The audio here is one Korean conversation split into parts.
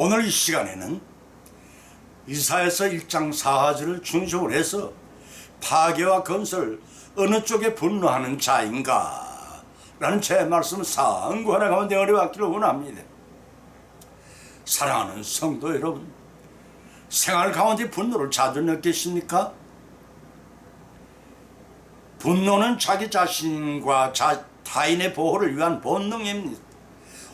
오늘 이 시간에는 이사야서 1장 4절을 중심으로 해서 파괴와 건설 어느 쪽에 분노하는 자인가 라는 제 말씀을 상고하는 가운데 어려웠기를 원합니다. 사랑하는 성도 여러분, 생활 가운데 분노를 자주 느끼십니까? 분노는 자기 자신과 타인의 보호를 위한 본능입니다.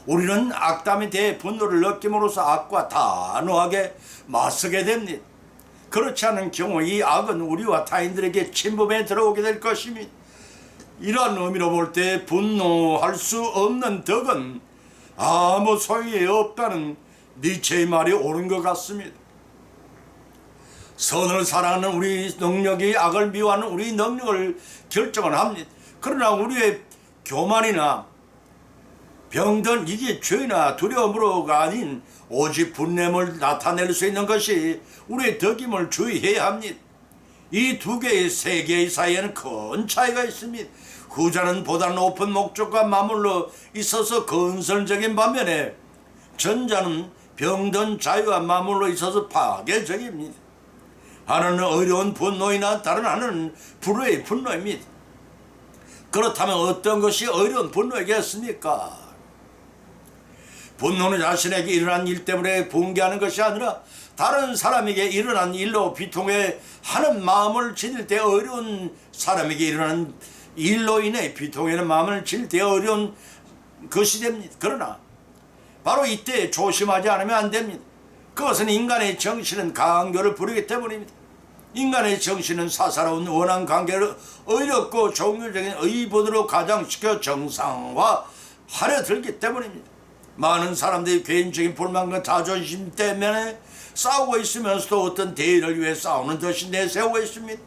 우리는 악담에 대해 분노를 느낌으로써 악과 단호하게 맞서게 됩니다. 그렇지 않은 경우 이 악은 우리와 타인들에게 침범해 들어오게 될 것입니다. 이러한 의미로 볼 때 분노할 수 없는 덕은 아무 소용이 없다는 니체의 말이 옳은 것 같습니다. 선을 사랑하는 우리 능력이 악을 미워하는 우리 능력을 결정을 합니다. 그러나 우리의 교만이나 병든 이게 죄나 두려움으로가 아닌 오직 분냄을 나타낼 수 있는 것이 우리의 덕임을 주의해야 합니다. 이 두 개의 세계의 사이에는 큰 차이가 있습니다. 후자는 보다 높은 목적과 맞물러 있어서 건설적인 반면에 전자는 병든 자유와 맞물러 있어서 파괴적입니다. 하나는 어려운 분노이나 다른 하나는 불의의 분노입니다. 그렇다면 어떤 것이 어려운 분노이겠습니까? 분노는 자신에게 일어난 일 때문에 붕괴하는 것이 아니라 다른 사람에게 일어난 일로 비통해 하는 마음을 지닐 때 어려운 사람에게 일어난 일로 인해 비통해하는 마음을 지닐 때 어려운 것이 됩니다. 그러나 바로 이때 조심하지 않으면 안 됩니다. 그것은 인간의 정신은 강교를 부르기 때문입니다. 인간의 정신은 사사로운 원한 관계를 어렵고 종교적인 의본으로 가장시켜 정상화하려 들기 때문입니다. 많은 사람들이 개인적인 불만과 자존심 때문에 싸우고 있으면서도 어떤 대의를 위해 싸우는 듯이 내세우고 있습니다.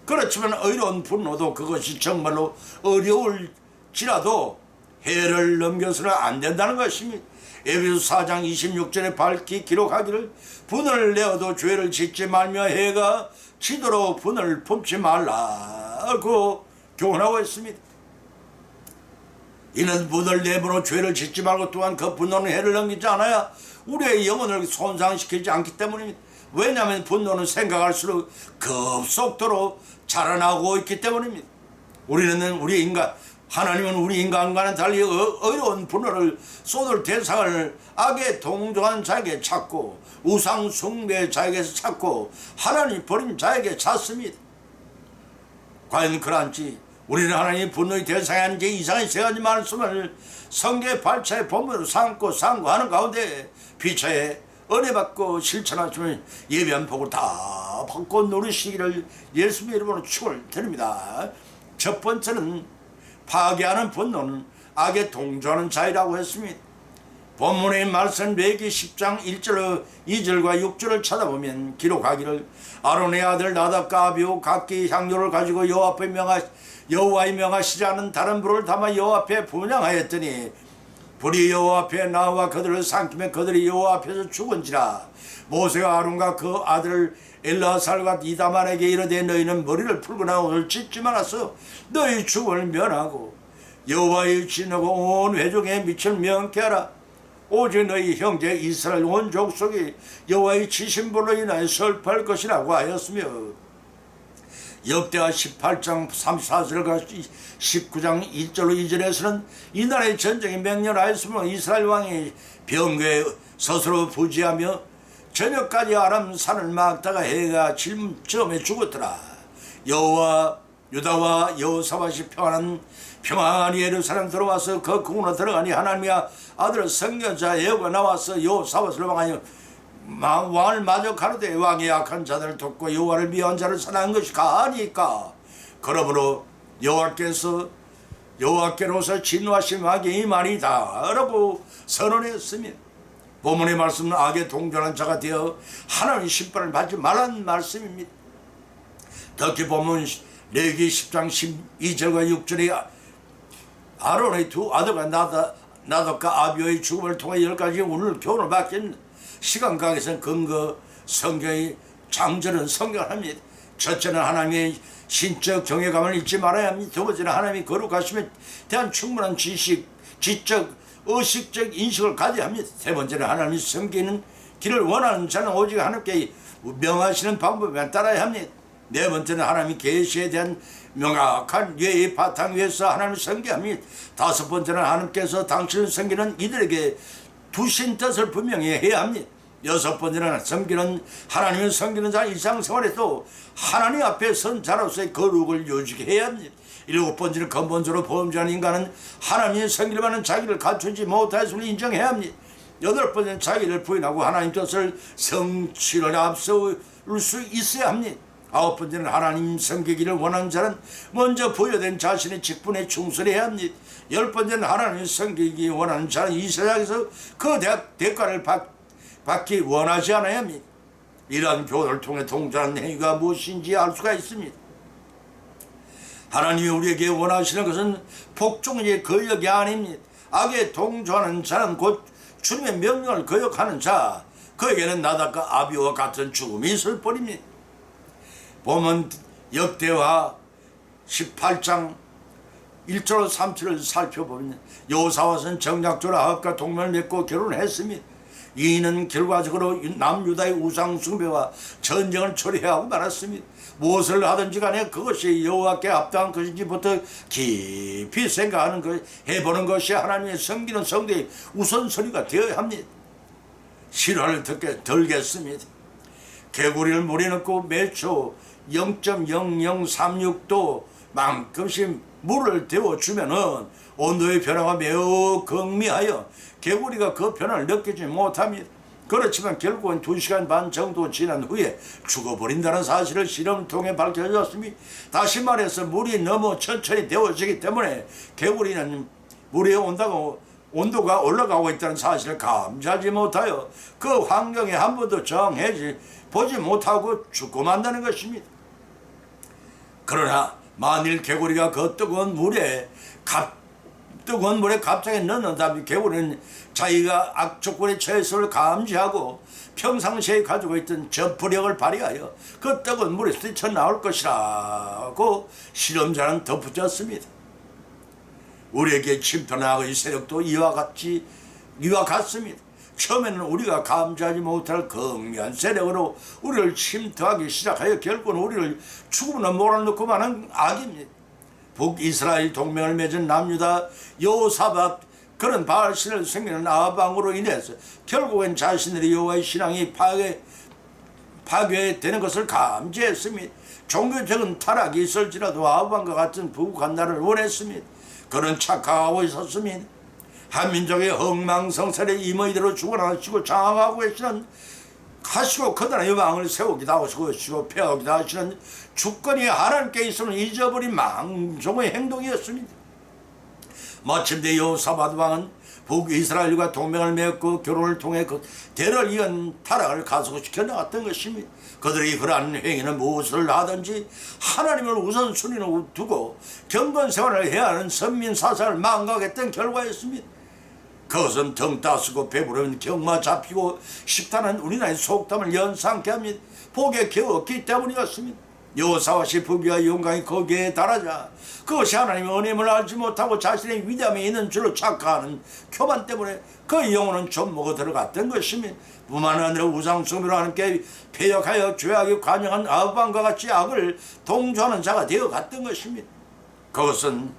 그렇지만 어려운 분노도 그것이 정말로 어려울지라도 해를 넘겨서는 안 된다는 것입니다. 에베소 4장 26절에 밝히 기록하기를 분을 내어도 죄를 짓지 말며 해가 지도록 분을 품지 말라고 교훈하고 있습니다. 이는 분을 내므로 죄를 짓지 말고 또한 그 분노는 해를 넘기지 않아야 우리의 영혼을 손상시키지 않기 때문입니다. 왜냐하면 분노는 생각할수록 급속도로 자라나고 있기 때문입니다. 하나님은 우리 인간과는 달리 어려운 분노를 쏟을 대상을 악에 동조한 자에게 찾고 우상 숭배 자에게서 찾고 하나님 버린 자에게 찾습니다. 과연 그런지 우리는 하나님의 분노의 대상이 아닌지 이상의 세 가지 말씀을 성경의 발차의 본문으로 삼고 상고하는 가운데 피차에 은혜 받고 실천하시면 예비한 복을 다 받고 누리시기를 예수님의 이름으로 축을 드립니다. 첫 번째는 파괴하는 분노는 악에 동조하는 자이라고 했습니다. 본문의 말씀 레위기 10장 1절 2절과 6절을 찾아보면 기록하기를 아론의 아들 나답과 아비후 각기 향료를 가지고 여호와의 명하시지 않은 다른 불을 담아 여호와 앞에 분향하였더니 불이 여호와 앞에 나와 그들을 삼키며 그들이 여호와 앞에서 죽은지라. 모세가 아론과 그 아들 엘르아살과 이다만에게 이르되 너희는 머리를 풀거나 옷을 찢지 말아서 너희 죽음을 면하고 여호와의 진하고 온 회중에 미칠 명케하라. 오직 너희 형제 이스라엘 온 족속이 여호와의 치신불로 인하여 설파할 것이라고 하였으며 역대하 18장 34절과 19장 1절로 2절에서는 이날의 전쟁이 맹렬하였으므로 이스라엘 왕이 병거에 스스로 부지하며 저녁까지 아람 산을 막다가 해가 질음쯤에 죽었더라. 여호와 유다와 여호사밧이 평안히 예루살렘 들어와서 그 궁으로 들어가니 하나님의 아들 선교자 예후가 나와서 여호사밧을 왕하여 왕을 마저 가로되 왕의 악한 자들을 돕고 여호와를 미워한 자를 사랑한 것이 가하니까 그러므로 여호와께로서 진노하신 악의 이 말이다 라고 선언했습니다. 본문의 말씀은 악에 동조하는 자가 되어 하나님의 심판을 받지 말라는 말씀입니다. 특히 본문 레위기 10장 12절과 6절에 아론의 두 아들과 나답과 아비오의 죽음을 통해 10가지 오늘 교훈을 받겠습니다. 시간 강에서는 근거 성경의 장절은 성경합니다. 첫째는 하나님의 신적 정예감을 잊지 말아야 합니다. 두 번째는 하나님의 거룩하심에 대한 충분한 지적, 의식적 인식을 가져야 합니다. 세 번째는 하나님이 섬기는 길을 원하는 자는 오직 하나님께 명하시는 방법만 따라야 합니다. 네 번째는 하나님의 계시에 대한 명확한 예의 바탕 위에서 하나님을 섬기합니다. 다섯 번째는 하나님께서 당신을 섬기는 이들에게 두신 뜻을 분명히 해야 합니다. 여섯 번째는 하나님을 섬기는 자 일상생활에도 하나님 앞에 선 자로서의 거룩을 유지해야 합니다. 일곱 번째는 근본적으로 범죄한 인간은 하나님의 섬기를 받는 자기를 갖추지 못하였음을 인정해야 합니다. 여덟 번째는 자기를 부인하고 하나님 뜻을 성취를 앞서올 수 있어야 합니다. 아홉 번째는 하나님 섬기기를 원하는 자는 먼저 부여된 자신의 직분에 충실해야 합니다. 열 번째는 하나님 섬기기 원하는 자는 이 세상에서 그 대가를 받기 원하지 않아야 합니다. 이러한 교도를 통해 동조하는 행위가 무엇인지 알 수가 있습니다. 하나님이 우리에게 원하시는 것은 복종의 거역이 아닙니다. 악에 동조하는 자는 곧 주님의 명령을 거역하는 자, 그에게는 나답과 아비와 같은 죽음이 있을 뿐입니다. 보면 역대하 18장 1절 3절을 살펴보면 여호사밧은 정략조로 아합과 동맹을 맺고 결혼했습니다. 이는 결과적으로 남유다의 우상 숭배와 전쟁을 처리하고 말았습니다. 무엇을 하든지 간에 그것이 여호와께 합당한 것인지부터 깊이 생각하는 것, 해보는 것이 하나님의 섬기는 성도의 우선순위가 되어야 합니다. 실화를 들겠습니다. 개구리를 물에 넣고 매초 0.0036도 만큼씩 물을 데워주면은 온도의 변화가 매우 극미하여 개구리가 그 변화를 느끼지 못합니다. 그렇지만 결국은 2시간 반 정도 지난 후에 죽어버린다는 사실을 실험을 통해 밝혀졌습니다. 다시 말해서 물이 너무 천천히 데워지기 때문에 개구리는 물에 온도가 올라가고 있다는 사실을 감지하지 못하여 그 환경에 한 번도 정해지 보지 못하고 죽고 만다는 것입니다. 그러나 만일 개구리가 그 뜨거운 물에 갑자기 넣는다면 개구리는 자기가 악조건에 처했음을 감지하고 평상시에 가지고 있던 전투력을 발휘하여 그 뜨거운 물에 뛰쳐나올 것이라고 실험자는 덧붙였습니다. 우리에게 침투하는 악의 세력도 이와 같습니다. 처음에는 우리가 감지하지 못할 극명한 세력으로 우리를 침투하기 시작하여 결국은 우리를 죽음으로 몰아넣고 마는 악입니다. 북이스라엘 동맹을 맺은 남유다 여호사밧 그런 바알신을 섬기는 아합왕으로 인해서 결국엔 자신들의 여호와의 신앙이 파괴되는 것을 감지했습니다. 종교적인 타락이 있을지라도 아합왕과 같은 부국한 나라를 원했습니다. 그는 착각하고 있었습니다. 한민족의 엉망성살에 임의대로 죽어나가시고 장악하고 하시고 커다란 왕을 세우기도 하시고 폐하기도 하시는 주권이 하나님께 있음을 잊어버린 망종의 행동이었습니다. 마침내 여호사밧 왕은 북이스라엘과 동맹을 맺고 결혼을 통해 그 대를 이은 타락을 가속시켜 나갔던 것입니다. 그들의 그러한 행위는 무엇을 하든지 하나님을 우선순위로 두고 경건생활을 해야 하는 선민사상을 망각했던 결과였습니다. 그것은 등 따쓰고 배부르면 경마 잡히고 싶다는 우리나라의 속담을 연상케 합니다. 복에 겨웠기 때문이었습니다. 여호사밧이 부귀와 영광이 거기에 달하자 그것이 하나님의 은혜임을 알지 못하고 자신의 위대함이 있는 줄로 착각하는 교만 때문에 그 영혼은 좀먹어 들어갔던 것입니다. 뿐만 아니라 우상숭배로 하나님께 패역하여 죄악에 관여한 아합왕과 같이 악을 동조하는 자가 되어갔던 것입니다. 그것은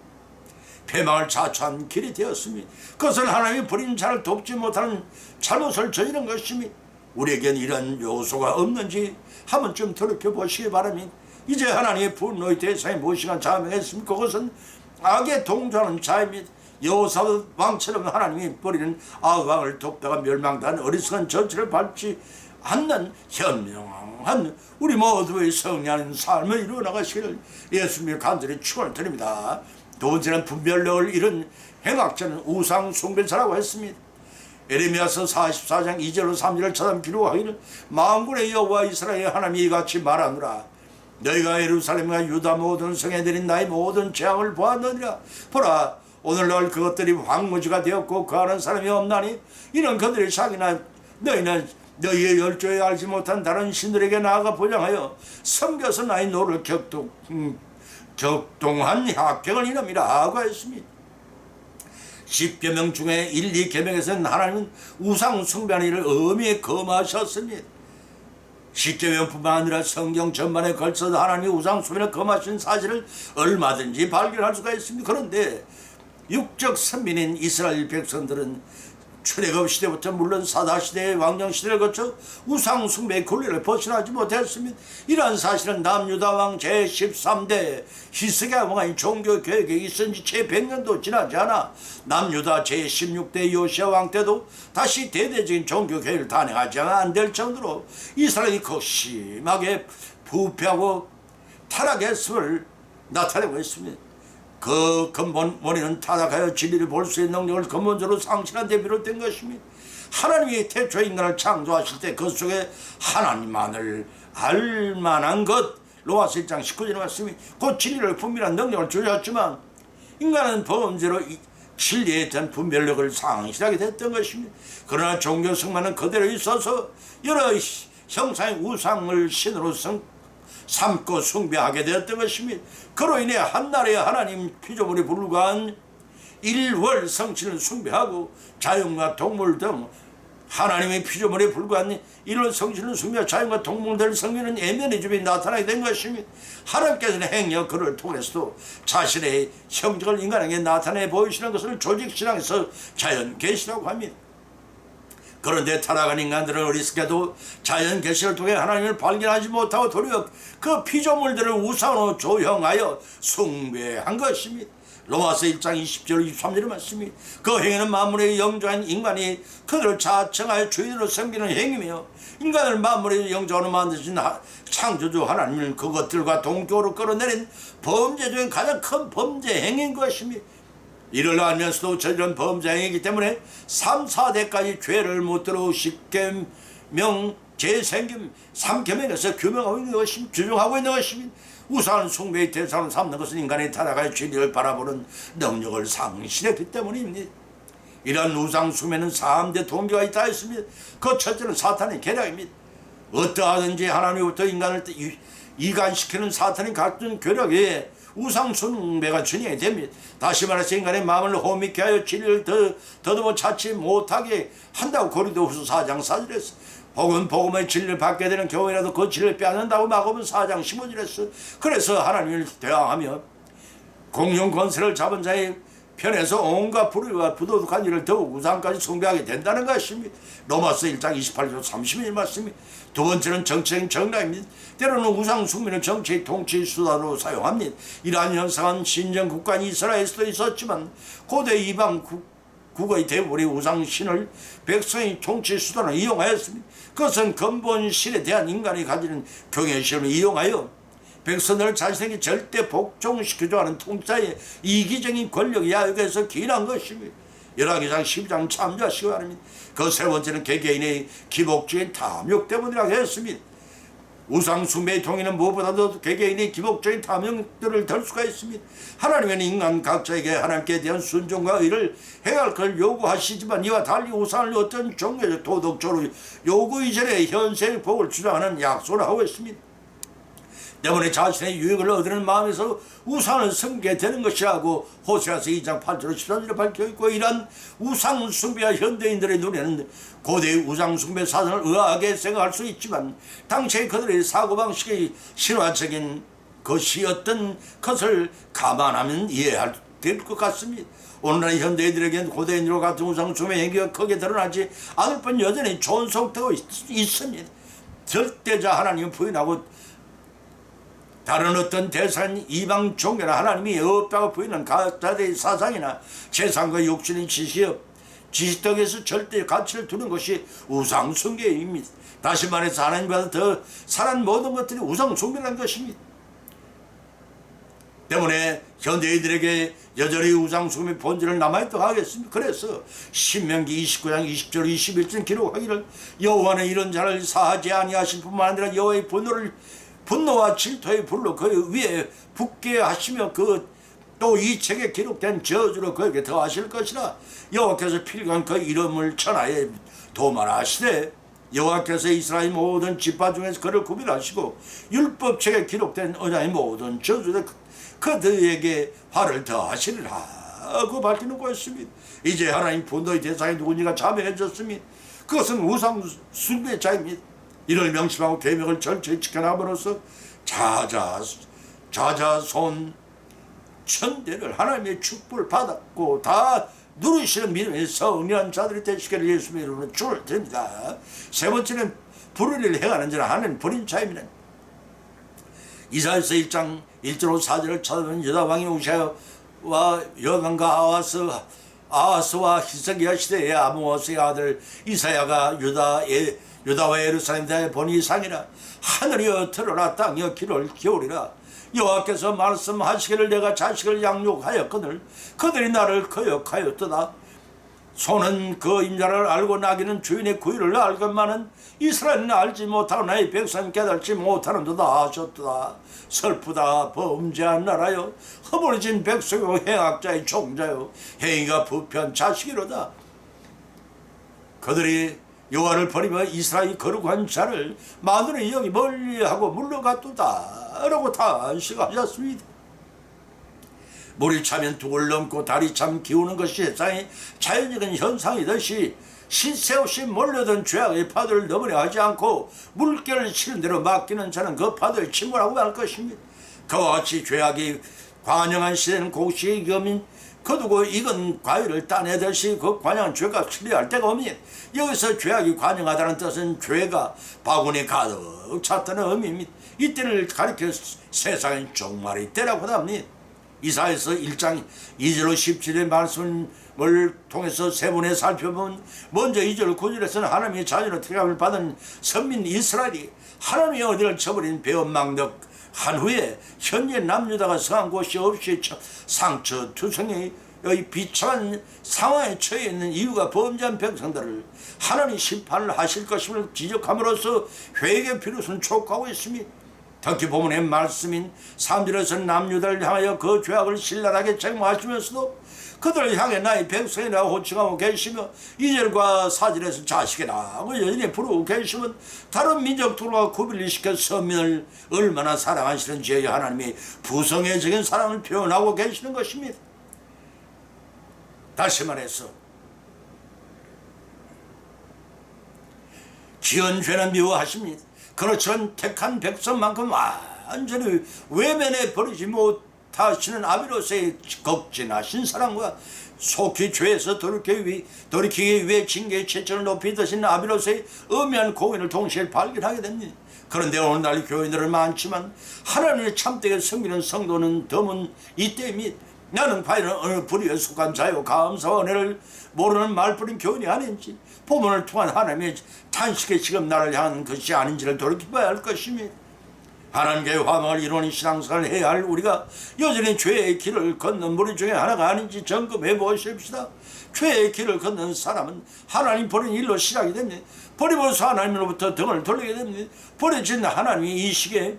패망을 자초한 길이 되었습니다. 그것은 하나님이 버린 자를 돕지 못하는 잘못을 저지른 것입니다. 우리에겐 이런 요소가 없는지 한번 좀 돌이켜보시기 바랍니다. 이제 하나님의 분노의 대상이 무엇이가 자명했습니까? 그것은 악에 동조하는 자입니다. 여호사밧 왕처럼 하나님이 버리는 아합 왕을 돕다가 멸망당한 어리석은 전체를 밟지 않는 현명한 우리 모두의 성리하는 삶을 이루어 나가시기를 예수님의 간절히 축원을 드립니다. 두 번째는 분별력을 잃은 행악자는 우상 숭배자라고 했습니다. 에레미야서 44장 2절로 3절을 찾아 기록하기를 만군의 여호와 이스라엘 하나님이 이같이 말하노라. 너희가 예루살렘과 유다 모든 성에 드린 나의 모든 재앙을 보았느니라. 보라, 오늘날 그것들이 황무지가 되었고 거하는 사람이 없나니 이는 그들이 자기나 너희는 너희의 열조에 알지 못한 다른 신들에게 나아가 보장하여 섬겨서 나의 노를 격동한 합병을 이름이라 하고 했습니다. 10계명 중에 1, 2계명에서는 하나님은 우상 숭배하는 일을 엄히 금하셨습니다. 10계명뿐만 아니라 성경 전반에 걸쳐서 하나님이 우상 숭배를 금하신 사실을 얼마든지 발견할 수가 있습니다. 그런데 육적 선민인 이스라엘 백성들은 출애굽 시대부터 물론 사사시대의 왕정시대를 거쳐 우상 숭배의 굴레를 벗어나지 못했습니다. 이러한 사실은 남유다 왕 제13대 히스기야 왕의 종교개혁이 있은 지 채 100년도 지나지 않아 남유다 제16대 요시야 왕 때도 다시 대대적인 종교개혁을 단행하지 안 될 정도로 이스라엘이 심하게 부패하고 타락했음을 나타내고 있습니다. 그 근본 원인은 타락하여 진리를 볼 수 있는 능력을 근본적으로 상실한 데 비롯된 것입니다. 하나님이 태초에 인간을 창조하실 때 그 속에 하나님만을 알만한 것, 로마서 1장 19절에 말씀이 곧 진리를 분별한 능력을 주셨지만 인간은 범죄로 진리에 대한 분별력을 상실하게 됐던 것입니다. 그러나 종교 승만은 그대로 있어서 여러 형상의 우상을 신으로 삼고 숭배하게 되었던 것입니다. 그로 인해 한나라의 하나님 피조물에 불과한 일월 성신을 숭배하고 자연과 동물 등 하나님의 피조물에 불과한 일월 성신을 숭배하고 자연과 동물들 섬기는 에메니즘이 나타나게 된 것입니다. 하나님께서는 행여 그를 통해서도 자신의 형적을 인간에게 나타내 보이시는 것을 조직신앙에서 자연계시라고 합니다. 그런데 타락한 인간들은 어리석게도 자연계시를 통해 하나님을 발견하지 못하고 도리어 그 피조물들을 우상으로 조형하여 숭배한 것입니다. 로마서 1장 20절 23절의 말씀이 그 행위는 만물의 영조한 인간이 그들을 자청하여 주인으로 섬기는 행위며 인간을 만물의 영조로 만드신 창조주 하나님을 그것들과 동격으로 끌어내린 범죄 중에 가장 큰 범죄 행위인 것입니다. 이를 알면서도 저지른 범죄 행위이기 때문에 3, 4대까지 죄를 묻도록 10계명 재생김 3계명에서 규명하고 있는 것입니다. 규정하고 있는 것입니다. 우상 숭배의 대상으로 삼는 것은 인간의 타락의 진리를 바라보는 능력을 상실했기 때문입니다. 이러한 우상 숭배는 3대 동기가 있다 했습니다. 그 첫째는 사탄의 계략입니다. 어떠하든지 하나님부터 인간을 이간시키는 사탄이 갖춘 괴력에 우상 숭배가 진행이 됩니다. 다시 말해서 인간의 마음을 호미케 하여 진리를 더듬어 찾지 못하게 한다고 고린도후서 4장 4절에서 혹은 복음의 진리를 받게 되는 경우에라도 그 진리를 빼앗는다고 마가복음 4장 15절에서 그래서 하나님을 대항하며 공용 권세를 잡은 자의 편에서 온갖 불의와 부도덕한 일을 더욱 우상까지 숭배하게 된다는 것입니다. 로마서 1장 28절 30일 말씀이 두 번째는 정치적인 정당입니다. 때로는 우상 숭배는 정치의 통치 수단으로 사용합니다. 이러한 현상은 신정 국가인 이스라엘에서도 있었지만 고대 이방 국의 대부분이 우상신을 백성의 통치 수단으로 이용하였습니다. 그것은 근본 신에 대한 인간이 가지는 경외심을 이용하여 백성을 자신에게 절대 복종시키려 하는 통치자의 이기적인 권력 야욕에서 기인한 것입니다. 열왕기상 12장 참조하시기 바랍니다. 그 세 번째는 개개인의 기복적인 탐욕 때문이라고 했습니다. 우상 숭배의 동의는 무엇보다도 개개인의 기복적인 탐욕들을 들 수가 있습니다. 하나님은 인간 각자에게 하나님께 대한 순종과 의를 행할 걸 요구하시지만 이와 달리 우상을 어떤 종교적 도덕적으로 요구 이전에 현세의 복을 주장하는 약속을 하고 있습니다. 때문에 자신의 유익을 얻는 마음에서 우상을 섬기게 되는 것이라고 호세아서 2장 8절 14절에 밝혀있고 이러한 우상 숭배와 현대인들의 눈에는 고대의 우상 숭배 사상을 의아하게 생각할 수 있지만 당시에 그들의 사고방식의 신화적인 것이었던 것을 감안하면 이해할 될 것 같습니다. 오늘날 현대인들에게는 고대인들과 같은 우상 숭배 행위가 크게 드러나지 않을 뿐 여전히 존속되고 있습니다. 절대자 하나님을 부인하고 다른 어떤 대상 이방 종교나 하나님이 없다고 부인하는 가짜의 사상이나 재산과 욕심의 지식덕에서 절대 가치를 두는 것이 우상 숭배입니다. 다시 말해서 하나님보다 더 선한 모든 것들이 우상 숭배라는 것입니다. 때문에 현대인들에게 여전히 우상 숭배 본질을 남아있도록 하겠습니다. 그래서 신명기 29장 20절 21절 기록하기를 여호와는 이런 자를 사하지 아니하실 뿐만 아니라 여호와의 분노와 질투의 불로 그 위에 붙게 하시며 또 이 책에 기록된 저주로 그에게 더하실 것이라 여호와께서 필간 그 이름을 천하에 도말하시되 여호와께서 이스라엘 모든 지파 중에서 그를 구별하시고 율법책에 기록된 언약의 모든 저주로 그들에게 화를 더하시리라 고 밝히는 것입니다. 이제 하나님 분노의 대상이 누군지가 자명해졌으니 그것은 우상 숭배자입니다. 이를 명심하고 계명을 철저히 지켜나감으로써 자자손 천대를 하나님의 축복을 받았고 다 누리시는 믿음의 성령한 자들이 되시기를 예수님의 이름으로 주를 드립니다. 세 번째는 불의를 행하는 자는 하나님 버린 자입니다. 이사야서 1장 1절로 4절을 찾아보면 유다왕이 우시아와 여강과 아하스와 히스기야 시대의 아모스의 아들 이사야가 유다와 예루살렘 대하여 보니 이상이라. 하늘이여 들어라, 땅이여 귀를 기울이라. 여호와께서 말씀하시기를 내가 자식을 양육하였거늘 그들이 나를 거역하였도다. 소는 그 임자를 알고 나귀는 주인의 구유를 알건만은 이스라엘은 알지 못하고 나의 백성은 깨닫지 못하는도다 하셨도다. 슬프다, 범죄한 나라여, 허물어진 백성이요 행악자의 종자요, 행위가 부편 자식이로다. 그들이 여호와를 버리며 이스라엘이 거룩한 자를 마누의 영이 멀리하고 물러갔도다 라고 탄식하셨습니다. 물이 차면 둑을 넘고 달이 참 기우는 것이 세상의 자연적인 현상이듯이 쉴새 없이 몰려든 죄악의 파도를 넘으려 하지 않고 물결을 치는 대로 맡기는 자는 그 파도에 침몰하고 말 것입니다. 그와 같이 죄악이 관영한 시대는 곡식의 겸인 거두고 익은 과일을 따내듯이 그 관영한 죄가 처리할 데가 없니. 여기서 죄악이 관영하다는 뜻은 죄가 바구니에 가득 찼다는 의미입니다. 이때를 가리켜 세상의 종말의 때라고 합니다. 이사야서 1장 2절로 17절의 말씀을 통해서 세 번에 살펴보면 먼저 2절 9절에서는 하나님의 자녀로 택함을 받은 선민 이스라엘이 하나님의 어디를 쳐버린 배은망덕한 후에 현재 남유다가 성한 곳이 없이 상처 투성의 비참한 상황에 처해 있는 이유가 범죄한 백성들을 하나님 심판을 하실 것임을 지적함으로써 회개 필요성을 촉구하고 있습니다. 특히 본문의 말씀인 3절에서 남유다를 향하여 그 죄악을 신랄하게 책망하시면서도 그들을 향해 나의 백성이라고 호칭하고 계시며 2절과 4절에서 자식이라고 여전히 부르고 계시면 다른 민족들과 구별을 시켜 서민을 얼마나 사랑하시는지 하나님이 부성애적인 사랑을 표현하고 계시는 것입니다. 다시 말해서 지은 죄는 미워하십니다. 그렇지만 택한 백성만큼 완전히 외면해 버리지 못하시는 아비로스의 극진하신 사랑과 속히 죄에서 돌이키기 위해 징계의 채점을 높이 드신 아비로스의 엄연한 공의를 동시에 발견하게 됩니다. 그런데 오늘날 교인들은 많지만 하나님의 참되게 섬기는 성도는 드문 이때입니다. 나는 과연 어느 부류에 속한 자요 감사와 은혜를 모르는 말뿐인 교인이 아닌지 본문을 통한 하나님의 탄식에 지금 나를 향한 것이 아닌지를 돌이켜봐야 할 것입니다. 하나님께 화목을 이루는 신앙생활을 해야 할 우리가 여전히 죄의 길을 걷는 무리 중에 하나가 아닌지 점검해 보십시다. 죄의 길을 걷는 사람은 하나님 버린 일로 시작이 됩니다. 버리면서 하나님으로부터 등을 돌리게 됩니다. 버려진 하나님이 이 시기에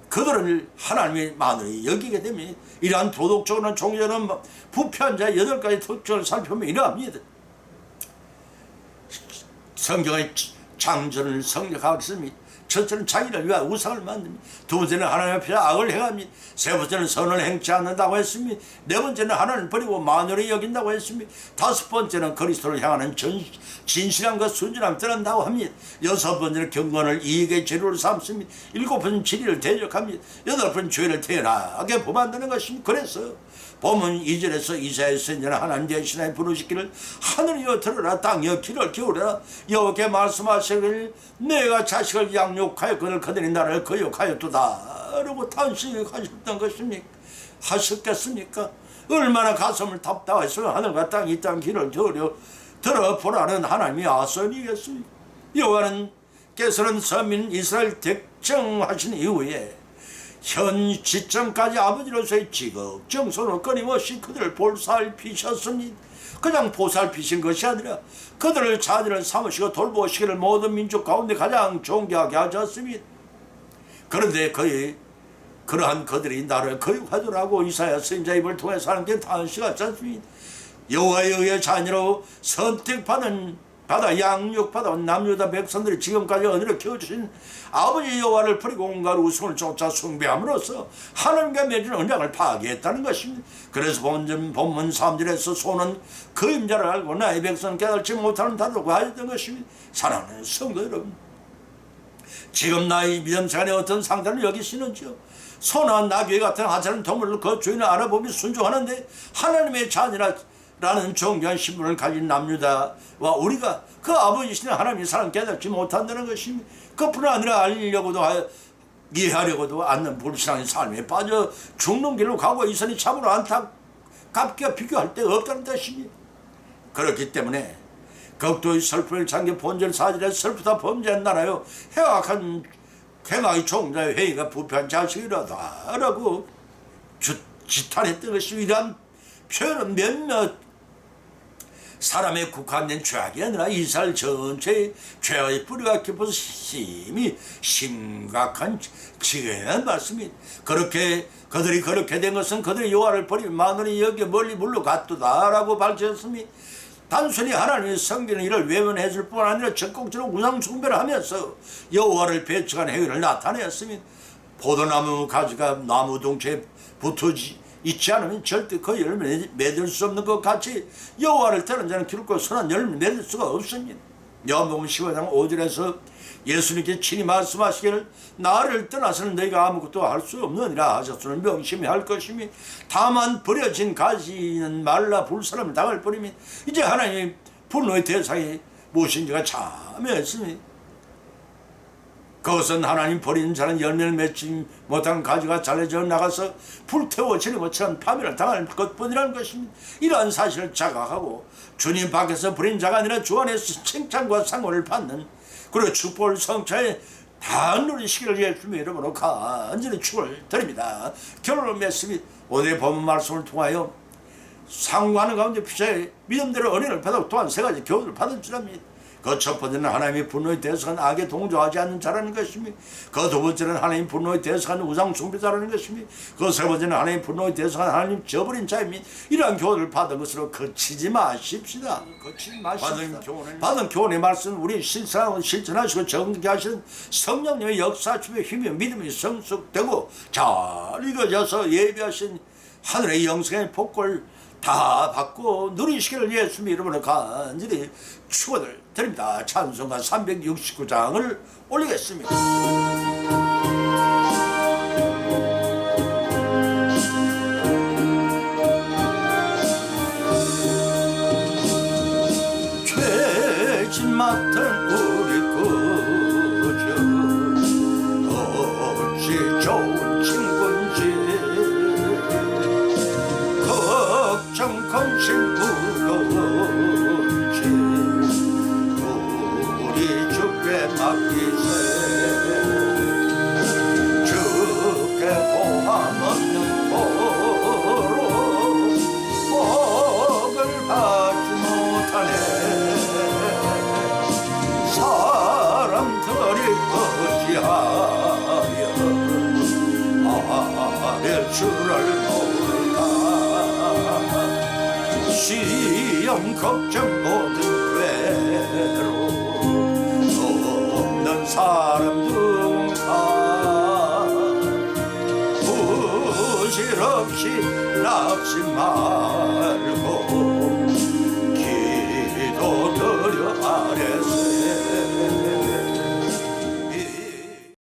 그들을 하나님의 마누이 여기게 됩니다. 이러한 도덕적으로는 종교는 부패한 자 8가지 특징을 살펴보면 이러합니다. 성경의 창조를 성립하겠습니다. 첫째는 자기를 위하여 우상을 만듭니다. 두 번째는 하나님 앞에 악을 행합니다. 세 번째는 선을 행치 않는다고 했습니다. 네 번째는 하나님을 버리고 마누를 여긴다고 했습니다. 다섯 번째는 그리스도를 향하는 진실함과 순진함을 드러낸다고 합니다. 여섯 번째는 경건을 이익의 재료로 삼습니다. 일곱 번째는 진리를 대적합니다. 여덟 번째는 죄를 태어나게 범한다는 것입니다. 그래서 본문 2절에서 이사야 선지자는 하나님 대신하여 부르시기를 하늘이여 들으라, 땅이여 귀를 기울여라. 여호와께 말씀하시기를 내가 자식을 양육하였거늘 그들이 나를 거역하였도다 라고 탄식하셨던 것입니까? 하셨겠습니까? 얼마나 가슴을 답답했으면 하늘과 땅이 이 땅 귀를 기울여 들어보라는 하나님의 아선이겠습니까? 여호와는 께서는 서민 이스라엘 택정하신 이후에 현 시점까지 아버지로서의 지극정성으로 끊임없이 그들을 보살피셨습니다. 그냥 보살피신 것이 아니라 그들을 자녀를 삼으시고 돌보시기를 모든 민족 가운데 가장 존귀하게 하셨습니다. 그런데 그러한 그들이 나를 거역하더라고 이사야 선지자 입을 통해서 하나님께 탄식하셨습니다. 여호와에 의해 자녀로 선택받은 받아 양육받아 남유다 백성들이 지금까지 언어를 키워주신 아버지 여호와를 버리고 온갖 우상을 쫓아 숭배함으로써 하나님과 맺은 언약을 파괴했다는 것입니다. 그래서 본문 3절에서 소는 그 임자를 알고 나의 백성은 깨닫지 못하는 다라고 하였던 것입니다. 사랑하는 성도 여러분, 지금 나의 믿음 생활에 어떤 상태를 여기시는지요? 소나 나귀 같은 하찮은 동물을 그 주인을 알아보며 순종하는데 하나님의 자녀라는 존귀한 신분을 가진 남유다와 우리가 그 아버지신 하나님의 사랑 깨닫지 못한다는 것입니다. 그뿐 아니라 알리려고도 이해하려고도 않는 불신앙의 삶에 빠져 죽는 길로 가고 있으니 참으로 안타깝게 비교할 데가 없다는 뜻입니다. 그렇기 때문에 극도의 슬픔을 잠겨 본절 4절에 슬프다 범죄한 나라요 해악한 쾌락의 종자의 회의가 부패한 자식이라다 라고 지탄했던 것입니다. 이러한 표현은 몇몇 사람에 국한된 죄악이 아니라 이스라엘 전체의 죄의 뿌리가 깊어서 힘이 심각한 지경이라는 말씀입니다. 그들이 그렇게 된 것은 그들이 여호와를 버리며 마누니 여기 멀리 물러갔도다라고 밝혔습니다. 단순히 하나님의 성기는 이를 외면해 줄 뿐 아니라 적극적으로 우상 숭배를 하면서 여호와를 배척한 행위를 나타내었습니다. 포도나무 가지가 나무 동체에 붙어 있지 않으면 절대 그 열매를 맺을 수 없는 것 같이 여호와를 떠난 자는 결코 선한 열매를 맺을 수가 없습니다. 요한복음 15장 5절에서 예수님께 친히 말씀하시기를 나를 떠나서는 너희가 아무것도 할 수 없느니라 하셨으니 명심해야 할 것이며 다만 버려진 가지는 말라 불사람을 당할 뿐이며 이제 하나님의 분노의 대상이 무엇인지가 참여했습니다. 그것은 하나님 버린 자는 열매를 맺지 못한 가지가 잘라져 나가서 불태워지는 것처럼 파멸을 당할 것뿐이라는 것입니다. 이러한 사실을 자각하고 주님 밖에서 버린 자가 아니라 주 안에서 칭찬과 상호를 받는 그리고 축복을 성취에 다 누리시기를 예수님의 이름으로 간절히 축을 드립니다. 결론을 맺습니다. 오늘의 본문 말씀을 통하여 상고하는 가운데 피자의 믿음대로 은혜를 받았고 또한 세 가지 교훈을 받은 줄 압니다. 그 첫 번째는 하나님의 분노에 대해서는 악에 동조하지 않는 자라는 것입니다. 그 두 번째는 하나님 분노에 대해서는 우상 숭배자라는 것입니다. 그 세 번째는 하나님 분노에 대해서는 하나님 저버린 자입니다. 이러한 교훈을 받은 것으로 그치지 마십시다. 받은 교훈의 말씀 우리 실천하시고 정기하시는 성령님의 역사심의 힘이 믿음이 성숙되고 잘 이루어져서 예비하신 하늘의 영생의 복을 다 받고 누리시기를 예수님의 이름으로 간절히 축원을 드립니다. 찬송가 369장을 올리겠습니다. 죄진 맡은 우리 구주 어찌 좋은 친구인지 걱정 건심 무거운지 우리 주께 맡기세. 주께 고함 없는 고로 복을 받지 못하네. 사람들이 어찌하여 아래 주를 모를까. 시험 걱정 모든 괴로움 없는 사람들 다 부질없이 낙심 말고 기도 드려 아래서